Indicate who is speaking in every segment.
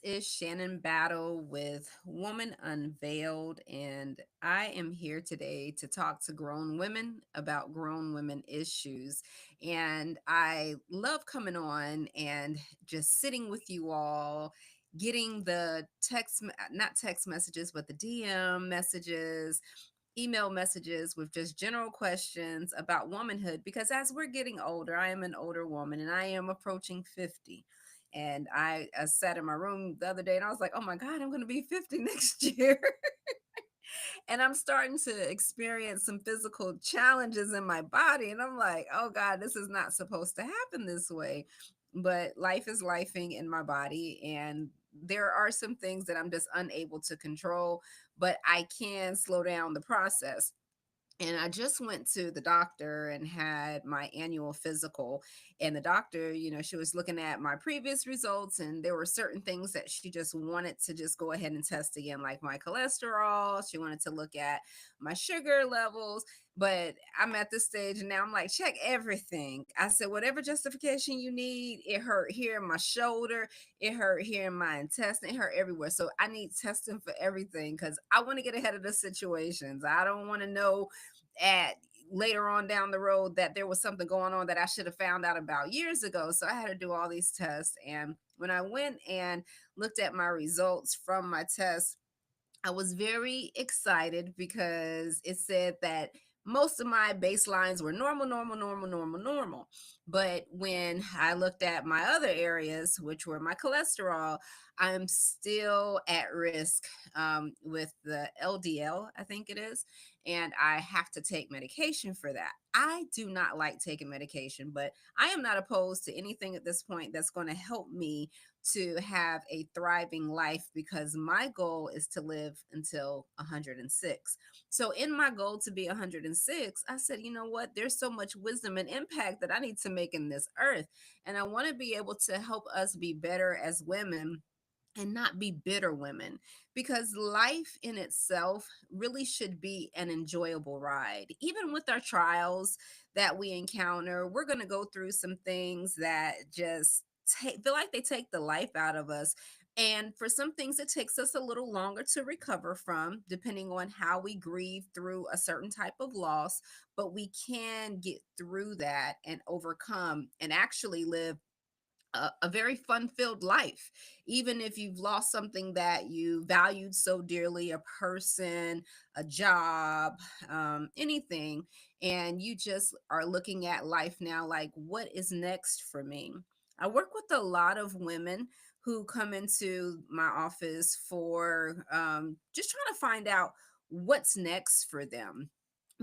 Speaker 1: is Shannon Battle with Woman Unveiled, and I am here today to talk to grown women about grown women issues. And I love coming on and just sitting with you all, getting the not text messages, but the DM messages, email messages with just general questions about womanhood because as we're getting older, I am an older woman and I am approaching 50. And I sat in my room the other day and I was like, oh my God, I'm going to be 50 next year. And I'm starting to experience some physical challenges in my body. And I'm like, oh God, this is not supposed to happen this way. But life is lifing in my body. And there are some things that I'm just unable to control, but I can slow down the process. And I just went to the doctor and had my annual physical. And the doctor, she was looking at my previous results, and there were certain things that she just wanted to just go ahead and test again, like my cholesterol. She wanted to look at my sugar levels. But I'm at this stage and now I'm like, check everything. I said, whatever justification you need. It hurt here in my shoulder, it hurt here in my intestine, it hurt everywhere. So I need testing for everything because I want to get ahead of the situations. I don't want to know at later on down the road that there was something going on that I should have found out about years ago. So I had to do all these tests. And when I went and looked at my results from my test, I was very excited because it said that most of my baselines were normal, normal, normal, normal, normal. But when I looked at my other areas, which were my cholesterol, I'm still at risk with the LDL, I think it is. And I have to take medication for that. I do not like taking medication, but I am not opposed to anything at this point that's going to help me to have a thriving life because my goal is to live until 106. So, in my goal to be 106, I said, you know what? There's so much wisdom and impact that I need to make in this earth. And I want to be able to help us be better as women and not be bitter women because life in itself really should be an enjoyable ride. Even with our trials that we encounter, we're going to go through some things that just feel like they take the life out of us. And for some things, it takes us a little longer to recover from, depending on how we grieve through a certain type of loss. But we can get through that and overcome and actually live a very fun filled life, even if you've lost something that you valued so dearly, a person, a job, anything, and you just are looking at life now like, what is next for me? I work with a lot of women who come into my office for just trying to find out what's next for them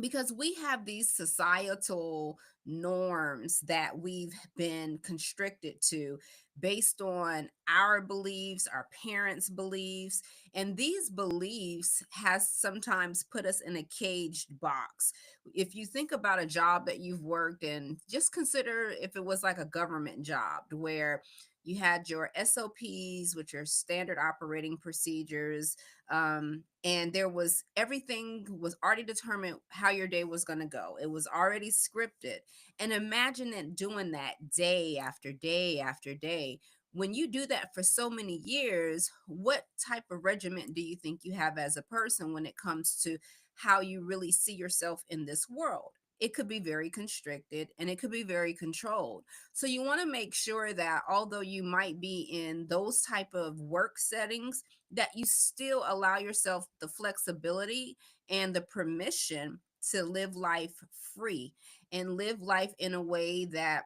Speaker 1: because we have these societal norms that we've been constricted to based on our beliefs, our parents' beliefs, and these beliefs has sometimes put us in a caged box. If you think about a job that you've worked in, just consider if it was like a government job where you had your SOPs, which are standard operating procedures, and there was everything was already determined how your day was going to go. It was already scripted. And imagine it doing that day after day after day. When you do that for so many years, what type of regiment do you think you have as a person when it comes to how you really see yourself in this world? It could be very constricted and it could be very controlled. So you want to make sure that although you might be in those type of work settings, that you still allow yourself the flexibility and the permission to live life free and live life in a way that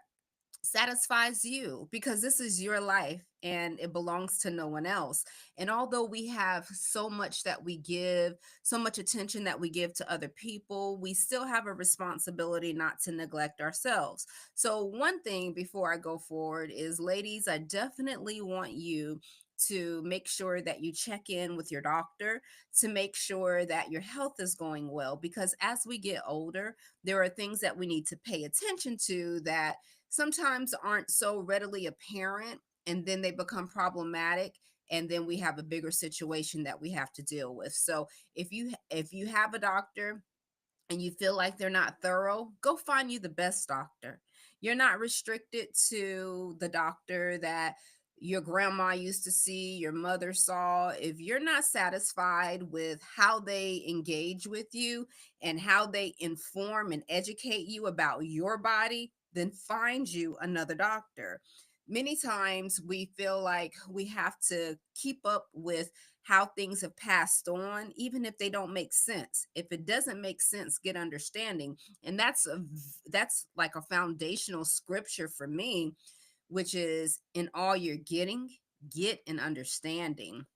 Speaker 1: satisfies you because this is your life and it belongs to no one else. And although we have so much that we give, so much attention that we give to other people, we still have a responsibility not to neglect ourselves. So, one thing before I go forward is, ladies, I definitely want you to make sure that you check in with your doctor to make sure that your health is going well because as we get older, there are things that we need to pay attention to that sometimes aren't so readily apparent and then they become problematic and then we have a bigger situation that we have to deal with. So if you have a doctor and you feel like they're not thorough, go find you the best doctor. You're not restricted to the doctor that your grandma used to see, your mother saw. If you're not satisfied with how they engage with you and how they inform and educate you about your body, then find you another doctor. Many times we feel like we have to keep up with how things have passed on, even if they don't make sense. If it doesn't make sense, get understanding. And that's like a foundational scripture for me, which is in all you're getting, get an understanding.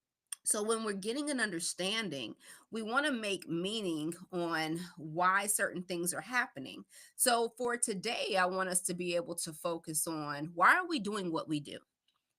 Speaker 1: So when we're getting an understanding, we want to make meaning on why certain things are happening. So for today, I want us to be able to focus on why are we doing what we do?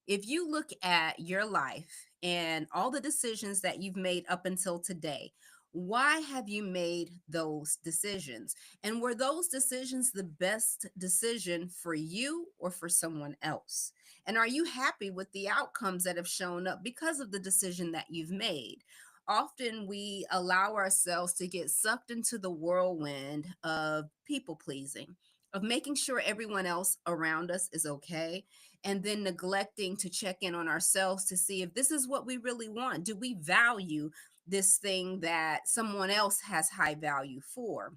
Speaker 1: If you look at your life and all the decisions that you've made up until today, why have you made those decisions? And were those decisions the best decision for you or for someone else? And are you happy with the outcomes that have shown up because of the decision that you've made? Often we allow ourselves to get sucked into the whirlwind of people pleasing, of making sure everyone else around us is okay, and then neglecting to check in on ourselves to see if this is what we really want. Do we value this thing that someone else has high value for?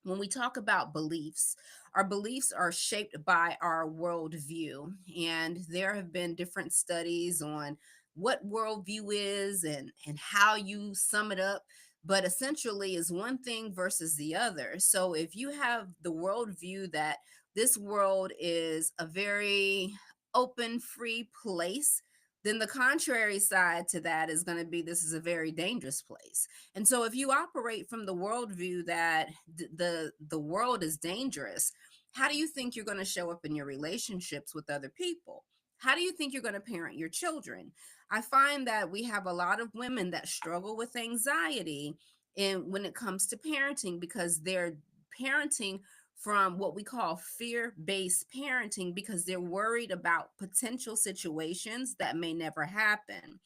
Speaker 1: When we talk about beliefs, our beliefs are shaped by our worldview. And there have been different studies on what worldview is and how you sum it up. But essentially, is one thing versus the other. So if you have the worldview that this world is a very open, free place, then the contrary side to that is going to be this is a very dangerous place. And so if you operate from the worldview that the world is dangerous, how do you think you're going to show up in your relationships with other people? How do you think you're going to parent your children? I find that we have a lot of women that struggle with anxiety and when it comes to parenting because they're parenting from what we call fear-based parenting because they're worried about potential situations that may never happen.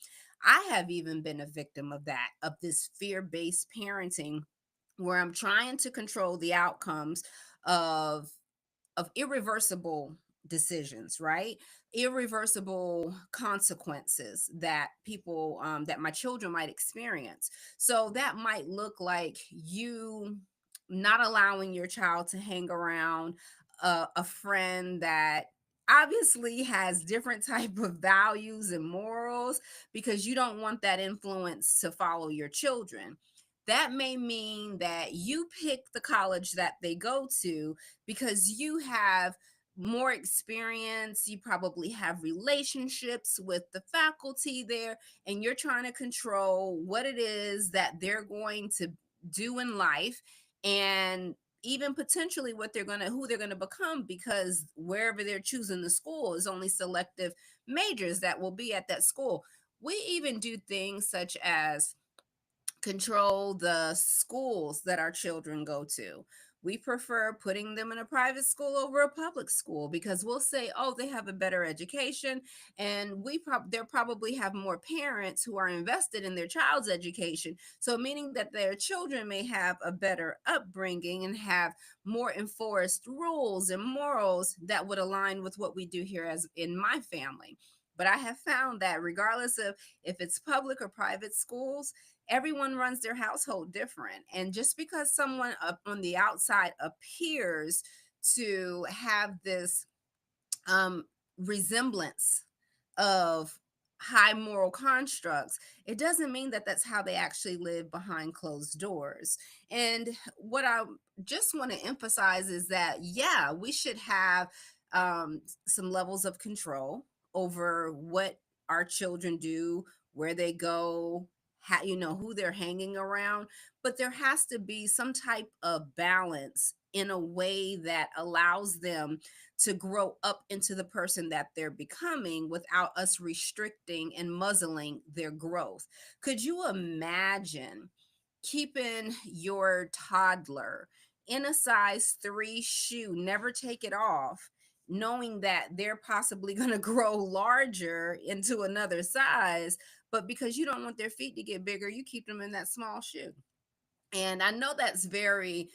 Speaker 1: I have even been a victim of that, of this fear based parenting where I'm trying to control the outcomes of irreversible decisions, right? Irreversible consequences that people that my children might experience. So that might look like you not allowing your child to hang around a friend that obviously has different type of values and morals because you don't want that influence to follow your children. That may mean that you pick the college that they go to because you have more experience, you probably have relationships with the faculty there, and you're trying to control what it is that they're going to do in life and even potentially what they're going to who they're going to become because wherever they're choosing the school is only selective majors that will be at that school. We even do things such as control the schools that our children go to. We prefer putting them in a private school over a public school because we'll say, oh, they have a better education. And they probably have more parents who are invested in their child's education. So, meaning that their children may have a better upbringing and have more enforced rules and morals that would align with what we do here as in my family. But I have found that regardless of if it's public or private schools, everyone runs their household different. And just because someone up on the outside appears to have this um, resemblance of high moral constructs, it doesn't mean that that's how they actually live behind closed doors. And what I just want to emphasize is that, yeah, we should have some levels of control over what our children do, where they go, how, who they're hanging around. But there has to be some type of balance in a way that allows them to grow up into the person that they're becoming without us restricting and muzzling their growth. Could you imagine keeping your toddler in a size 3 shoe, never take it off, knowing that they're possibly going to grow larger into another size, but because you don't want their feet to get bigger, you keep them in that small shoe? And I know that's very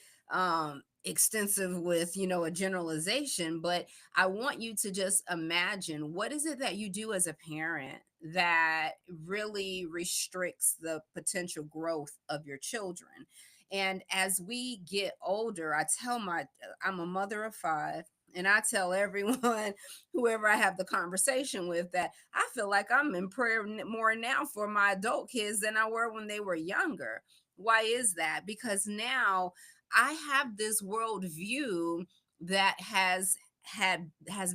Speaker 1: extensive with, a generalization, but I want you to just imagine, what is it that you do as a parent that really restricts the potential growth of your children. And as we get older, I'm a mother of five, and I tell everyone, whoever I have the conversation with, that I feel like I'm in prayer more now for my adult kids than I were when they were younger. Why is that? Because now I have this world view that has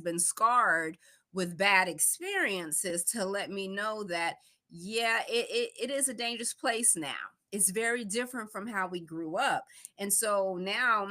Speaker 1: been scarred with bad experiences to let me know that, yeah, it is a dangerous place now. It's very different from how we grew up. And so now,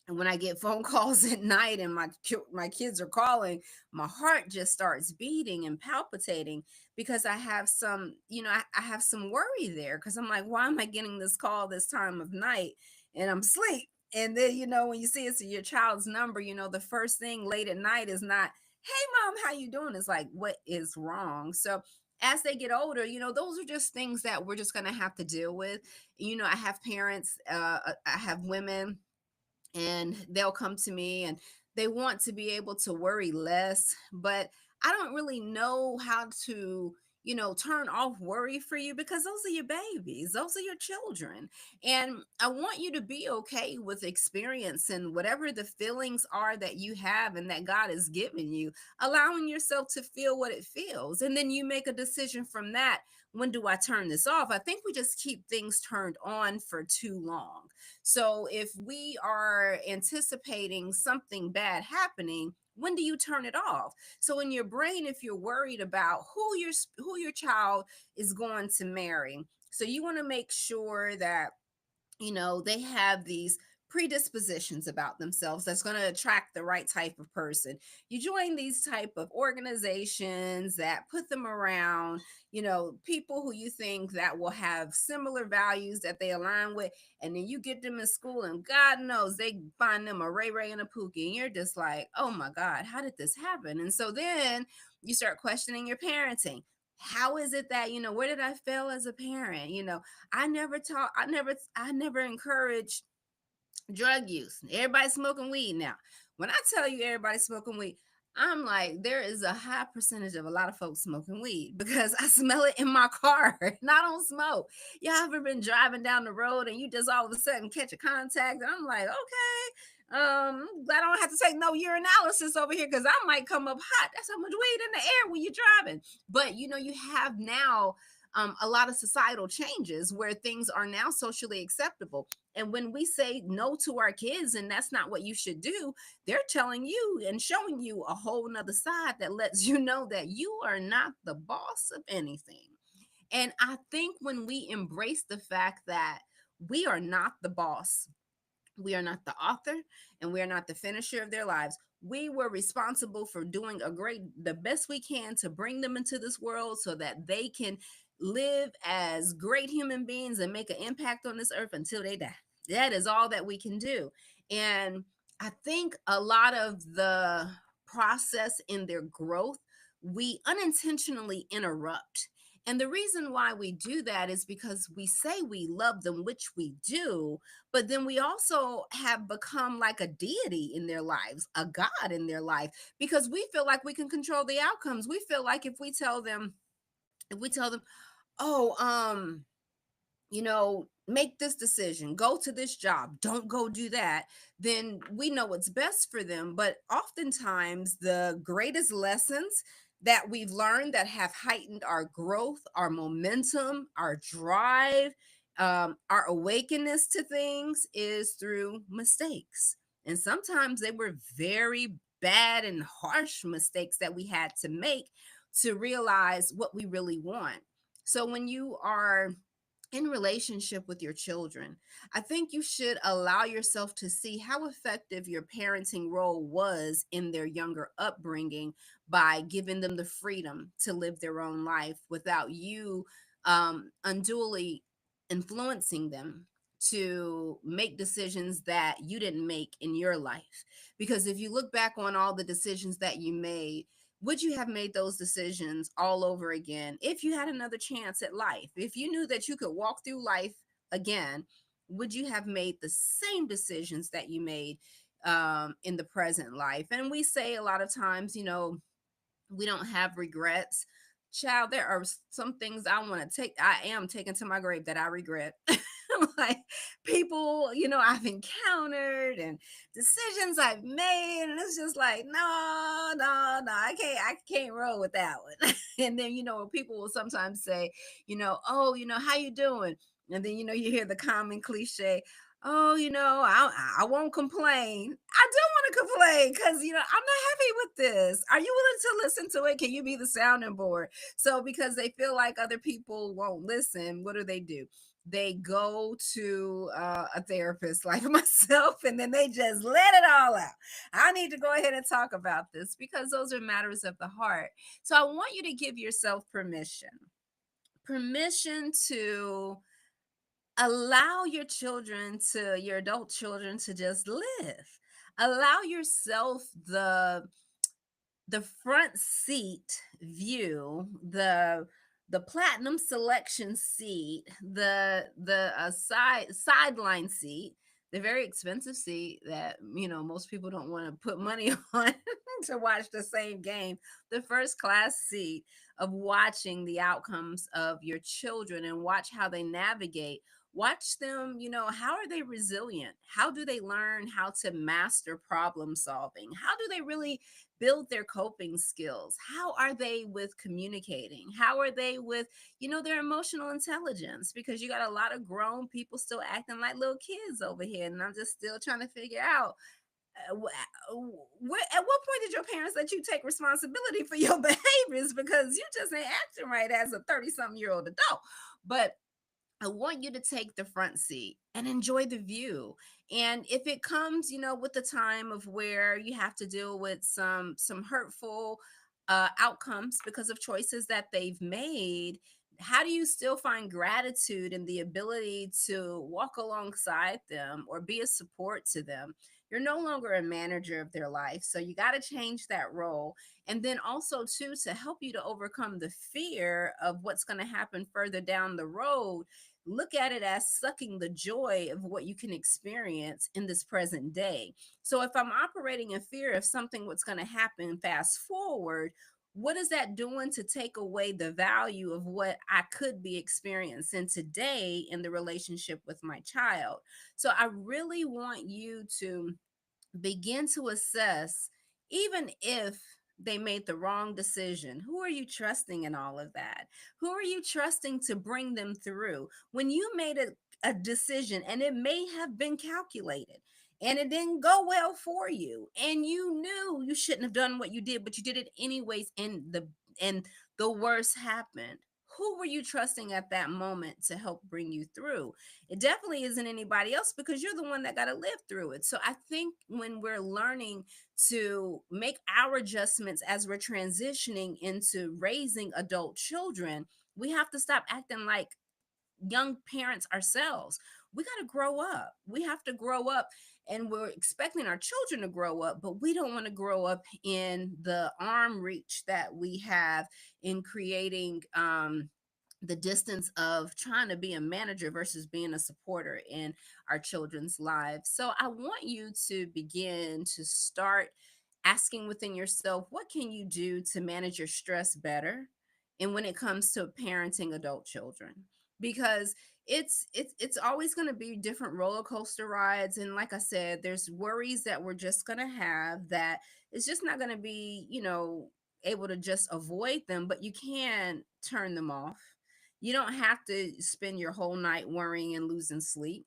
Speaker 1: and when I get phone calls at night and my kids are calling, my heart just starts beating and palpitating, because I have some, I have some worry there, because I'm like, why am I getting this call this time of night and I'm asleep? And then, when you see it's your child's number, the first thing late at night is not, "Hey mom, how you doing?" It's like, what is wrong? So as they get older, those are just things that we're just going to have to deal with. I have parents, I have women, and they'll come to me and they want to be able to worry less, but I don't really know how to, turn off worry for you, because those are your babies, those are your children. And I want you to be okay with experiencing whatever the feelings are that you have and that God has given you, allowing yourself to feel what it feels, and then you make a decision from that. When do I turn this off? I think we just keep things turned on for too long. So if we are anticipating something bad happening, when do you turn it off? So in your brain, if you're worried about who your child is going to marry, so you want to make sure that, they have these predispositions about themselves that's going to attract the right type of person. You join these type of organizations that put them around, people who you think that will have similar values that they align with. And then you get them in school, and God knows they find them a Ray Ray and a Pookie, and you're just like, oh my God, how did this happen? And so then you start questioning your parenting. How is it that, where did I fail as a parent? I never encouraged drug use. Everybody's smoking weed now. When I tell you everybody's smoking weed, I'm like, there is a high percentage of a lot of folks smoking weed, because I smell it in my car and I don't smoke. Y'all ever been driving down the road and you just all of a sudden catch a contact? And I'm like, okay, glad I don't have to take no urinalysis over here, because I might come up hot. That's how much weed in the air when you're driving. But you have now a lot of societal changes where things are now socially acceptable. And when we say no to our kids, and that's not what you should do, they're telling you and showing you a whole nother side that lets you know that you are not the boss of anything. And I think when we embrace the fact that we are not the boss, we are not the author, and we are not the finisher of their lives. We were responsible for doing the best we can to bring them into this world so that they can live as great human beings and make an impact on this earth until they die. That is all that we can do. And I think a lot of the process in their growth, we unintentionally interrupt. And the reason why we do that is because we say we love them, which we do, but then we also have become like a deity in their lives, a god in their life, because we feel like we can control the outcomes. We feel like if we tell them, oh, make this decision, go to this job, don't go do that, then we know what's best for them. But oftentimes, the greatest lessons that we've learned that have heightened our growth, our momentum, our drive, our awakeness to things is through mistakes. And sometimes they were very bad and harsh mistakes that we had to make to realize what we really want. So when you are in relationship with your children, I think you should allow yourself to see how effective your parenting role was in their younger upbringing, by giving them the freedom to live their own life without you unduly influencing them to make decisions that you didn't make in your life. Because if you look back on all the decisions that you made, would you have made those decisions all over again if you had another chance at life? If you knew that you could walk through life again, would you have made the same decisions that you made in the present life? And we say a lot of times, we don't have regrets. Child, there are some things I am taking to my grave that I regret. Like people, I've encountered and decisions I've made, and it's just like, no, no, no, I can't roll with that one. And then, people will sometimes say, oh, how you doing? And then, you hear the common cliche, oh, I won't complain. I do want to complain because, I'm not happy with this. Are you willing to listen to it? Can you be the sounding board? So, because they feel like other people won't listen, what do? They go to a therapist like myself, and then they just let it all out. I need to go ahead and talk about this because those are matters of the heart. So, I want you to give yourself permission to allow your adult children to just live. Allow yourself the front seat view, the platinum selection seat, the sideline seat, the very expensive seat that most people don't want to put money on to watch the same game, the first class seat of watching the outcomes of your children and watch how they navigate. Watch them, how are they resilient? How do they learn how to master problem solving? How do they really build their coping skills? How are they with communicating? How are they with, their emotional intelligence? Because you got a lot of grown people still acting like little kids over here. And I'm just still trying to figure out at what point did your parents let you take responsibility for your behaviors? Because you just ain't acting right as a 30-something-year-old adult. But I want you to take the front seat and enjoy the view. And if it comes, with the time of where you have to deal with some hurtful outcomes because of choices that they've made, how do you still find gratitude and the ability to walk alongside them or be a support to them? You're no longer a manager of their life, so you got to change that role. And then also too, to help you to overcome the fear of what's going to happen further down the road, look at it as sucking the joy of what you can experience in this present day. So if I'm operating in fear of something what's going to happen fast forward, what is that doing to take away the value of what I could be experiencing today in the relationship with my child? So I really want you to begin to assess, even if they made the wrong decision, who are you trusting in all of that? Who are you trusting to bring them through? When you made a decision and it may have been calculated and it didn't go well for you, and you knew you shouldn't have done what you did, but you did it anyways, and the worst happened. Who were you trusting at that moment to help bring you through? It definitely isn't anybody else because you're the one that got to live through it. So I think when we're learning to make our adjustments as we're transitioning into raising adult children, we have to stop acting like young parents ourselves. We got to grow up. We have to grow up, and we're expecting our children to grow up, but we don't want to grow up in the arm reach that we have in creating the distance of trying to be a manager versus being a supporter in our children's lives. So I want you to begin to start asking within yourself, what can you do to manage your stress better? And when it comes to parenting adult children, because it's always going to be different roller coaster rides, and like I said, there's worries that we're just going to have that it's just not going to be, able to just avoid them, but you can turn them off. You don't have to spend your whole night worrying and losing sleep.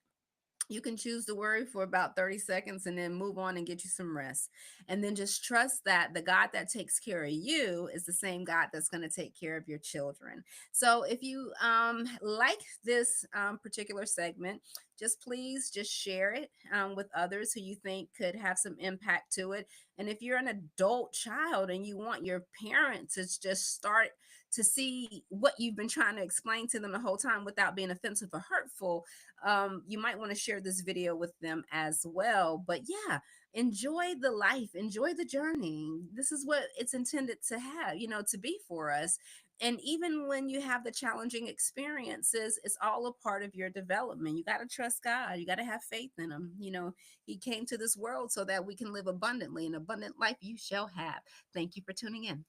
Speaker 1: You can choose to worry for about 30 seconds and then move on and get you some rest. And then just trust that the God that takes care of you is the same God that's going to take care of your children. So if you like this particular segment, just please just share it with others who you think could have some impact to it. And if you're an adult child and you want your parent to just start to see what you've been trying to explain to them the whole time without being offensive or hurtful, you might want to share this video with them as well. But yeah, enjoy the life, enjoy the journey. This is what it's intended to have, to be for us. And even when you have the challenging experiences, it's all a part of your development. You got to trust God. You got to have faith in him. He came to this world so that we can live abundantly. An abundant life you shall have. Thank you for tuning in.